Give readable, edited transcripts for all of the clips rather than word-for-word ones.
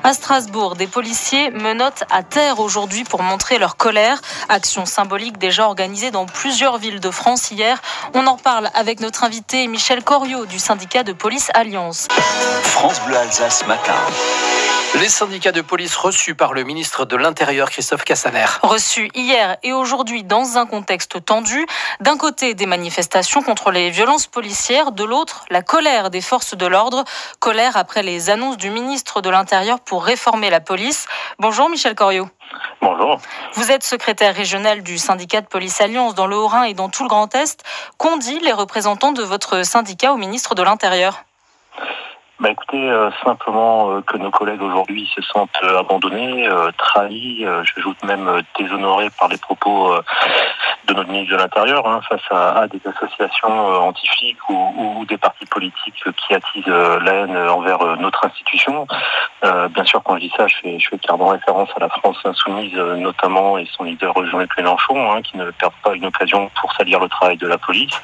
À Strasbourg, des policiers menottent à terre aujourd'hui pour montrer leur colère. Action symbolique déjà organisée dans plusieurs villes de France hier. On en parle avec notre invité Michel Coriot du syndicat de police Alliance. France Bleu Alsace matin. Les syndicats de police reçus par le ministre de l'Intérieur, Christophe Castaner. Reçus hier et aujourd'hui dans un contexte tendu. D'un côté, des manifestations contre les violences policières. De l'autre, la colère des forces de l'ordre. Colère après les annonces du ministre de l'Intérieur pour réformer la police. Bonjour Michel Coriot. Bonjour. Vous êtes secrétaire régional du syndicat de police Alliance dans le Haut-Rhin et dans tout le Grand Est. Qu'ont dit les représentants de votre syndicat au ministre de l'Intérieur ? Écoutez, simplement que nos collègues aujourd'hui se sentent abandonnés, trahis, j'ajoute même déshonorés par les propos de notre ministre de l'Intérieur face à des associations anti-flics ou des partis politiques qui attisent la haine envers notre institution. Bien sûr, quand je dis ça, je fais clairement référence à la France insoumise notamment et son leader Jean-Luc Mélenchon qui ne perd pas une occasion pour salir le travail de la police.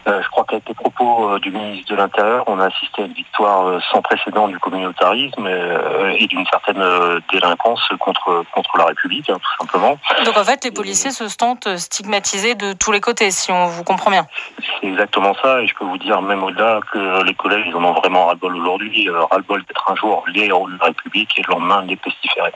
Je crois qu'avec les propos du ministre de l'Intérieur, on a assisté à une victoire sans précédent du communautarisme et d'une certaine délinquance contre la République, tout simplement. Donc en fait, les policiers se sentent stigmatisés de tous les côtés, si on vous comprend bien. C'est exactement ça, et je peux vous dire même au-delà que les collègues, ils en ont vraiment ras-le-bol aujourd'hui, ras-le-bol d'être un jour les héros de la République et le lendemain les pestiférés.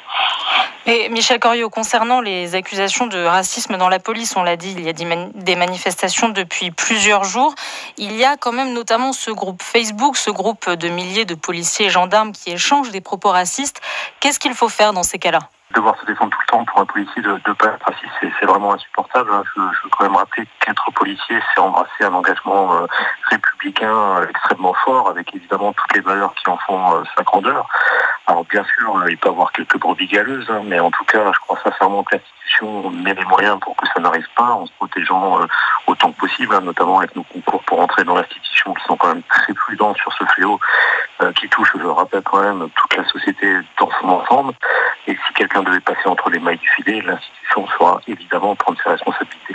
Et Michel Coriot, concernant les accusations de racisme dans la police, on l'a dit, il y a des manifestations depuis plusieurs jours. Il y a quand même notamment ce groupe Facebook, ce groupe de milliers de policiers et gendarmes qui échangent des propos racistes. Qu'est-ce qu'il faut faire dans ces cas-là ? Devoir se défendre tout le temps pour un policier de pas être raciste, c'est vraiment insupportable. Je veux quand même rappeler qu'être policier, c'est embrasser un engagement républicain extrêmement fort, avec évidemment toutes les valeurs qui en font sa grandeur. Alors bien sûr, il peut y avoir quelques brebis galeuses, mais en tout cas, je crois sincèrement que l'institution met les moyens pour que ça n'arrive pas, en se protégeant autant que possible, notamment avec nos concours pour entrer dans l'institution, qui sont quand même très prudents sur ce fléau qui touche, je le rappelle quand même, toute la société dans son ensemble. Et si quelqu'un devait passer entre les mailles du filet, l'institution saura évidemment prendre ses responsabilités.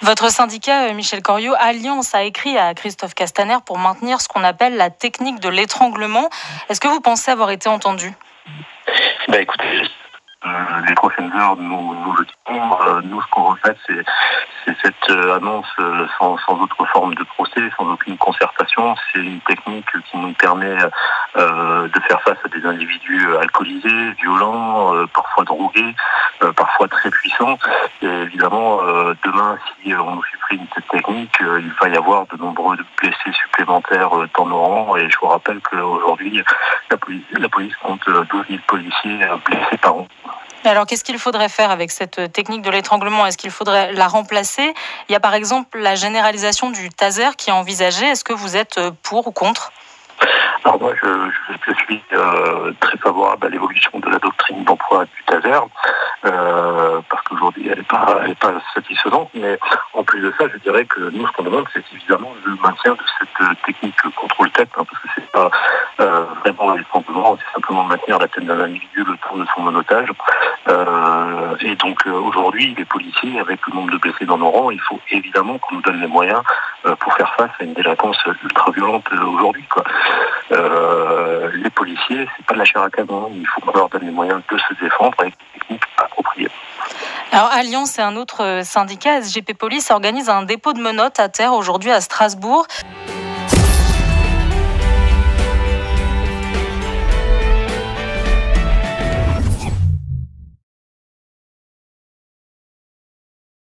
Votre syndicat, Michel Coriot, Alliance, a écrit à Christophe Castaner pour maintenir ce qu'on appelle la technique de l'étranglement. Est-ce que vous pensez avoir été entendu ? Écoutez, les prochaines heures, nous le dirons. Nous, ce qu'on regrette, c'est cette annonce sans autre forme de procès, sans aucune concertation. C'est une technique qui nous permet de faire face à des individus alcoolisés, violents, parfois drogués, parfois très puissants. Et évidemment, demain, si on nous supprime cette technique, il va y avoir de nombreux blessés supplémentaires dans nos rangs. Et je vous rappelle qu'aujourd'hui, la police compte 12 000 policiers blessés par an. Alors, qu'est-ce qu'il faudrait faire avec cette technique de l'étranglement ? Est-ce qu'il faudrait la remplacer ? Il y a par exemple la généralisation du taser qui est envisagée. Est-ce que vous êtes pour ou contre ? Alors moi, je suis très favorable à l'évolution de la doctrine d'emploi du taser, parce qu'aujourd'hui, elle est pas satisfaisante. Mais en plus de ça, je dirais que nous, ce qu'on demande, c'est évidemment le maintien de cette technique contrôle-tête, parce que c'est pas vraiment un étranglement, c'est simplement maintenir la tête d'un individu le temps de son monotage. Et donc aujourd'hui, les policiers, avec le nombre de blessés dans nos rangs, il faut évidemment qu'on nous donne les moyens pour faire face à une délinquance ultra violente aujourd'hui, quoi. Les policiers, c'est pas de la chair à canon. Il faut qu'on leur donne les moyens de se défendre avec des techniques appropriées. Alors Alliance et un autre syndicat, SGP Police, organise un dépôt de menottes à terre aujourd'hui à Strasbourg.